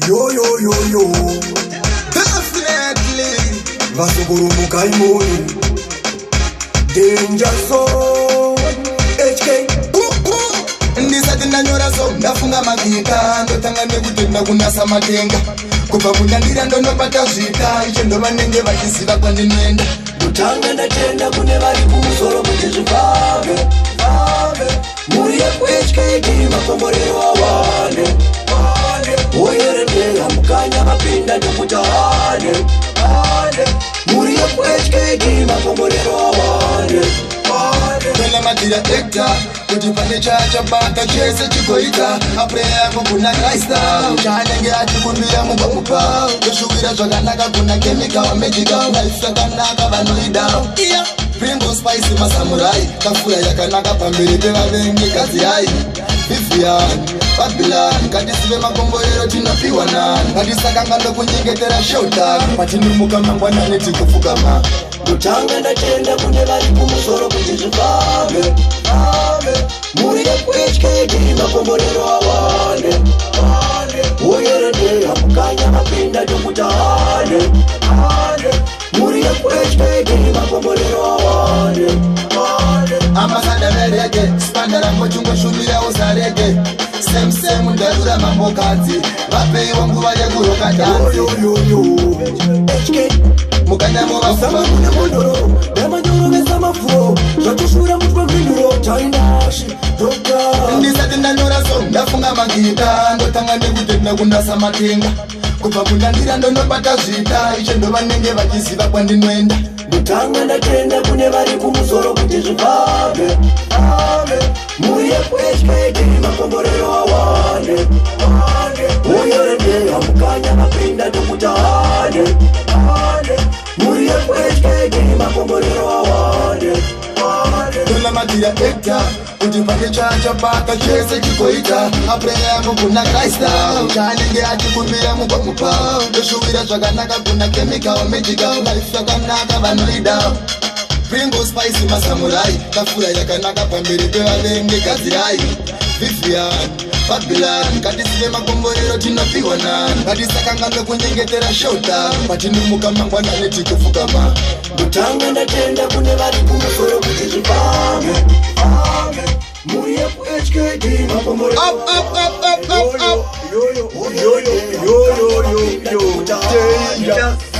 Yo yo yo yo, definitely vasungurumuka imoni danger zone HK ndisati ndanyora so ndafunga magita ndotanga nekutenda kunasa matenga kubva kundandira ndonobata zvita icho ndova nenge vachiziva kwandinoenda ndotanga ndatenda kune vari kumusoro kuti zvifave muri yekuHKD makomborero awane oyeredera mukanya mapinda ndokuta hane muri yekuHKD makomborero awane Tona madira ekta kuti pane chachabata chese chikoita apreya yangu kuna Krista chanenge achikumbira mugomupa toshuvira zvakanaka kuna chemical magical life yakanaka vanoida Pringle spice masamurai kafura yakanaka pamberi pevavengi kazi hai Vivian Babylon katisive makomborero tinopiwa nani ngatisakanga ndokunyengetera shota patinomuka mangwanani tikufukama ndotanga ndatenda kune vari kumusoro kuti zvifambe muri yekuHKD makomborero awane oyeredera mukanya mapinda ndokuta hane muri yekuHKD makomborero awane amasada verege spanda rango chungoshumira usarege same ndarura mambokadzi vapeiwa nguva yekuroka danzi mukanyamo vafuma kune mondoro damanyoro vesamafuro zvatoshura mutwa mvinduro tainashi ndisati ndanyora so ndafunga magita ndotanga nekutenda kundasa matenga kubva kundandira ndonobata zvita icho ndova nenge vachiziva kwandinoenda ndotanga ndatenda kune vari kumusoro kuti zvifambe muri yekuHKD makomborero awane oyeredera mukanya mapinda ndokuta hane muri yekuHKD makomborero awane tona madira ekta kuti pane chachabata chese chikoita apreya yangu kuna Krista chanenge achikumbira mugomupa toshuvira zvakanaka kuna chemical magical life yakanaka vanoida Pringle spice masamurai kafura yakanaka pamberi pevavengi gadzirai Vivian Babylon katisive makomborero tinopiwa nani ngatisakanga ndokunyengetera shota patinomuka mangwanani tikufukama ndotanga ndatenda kune vari kumusoro kuti zvifambe muri yekuHKD makomborero Yo, danger.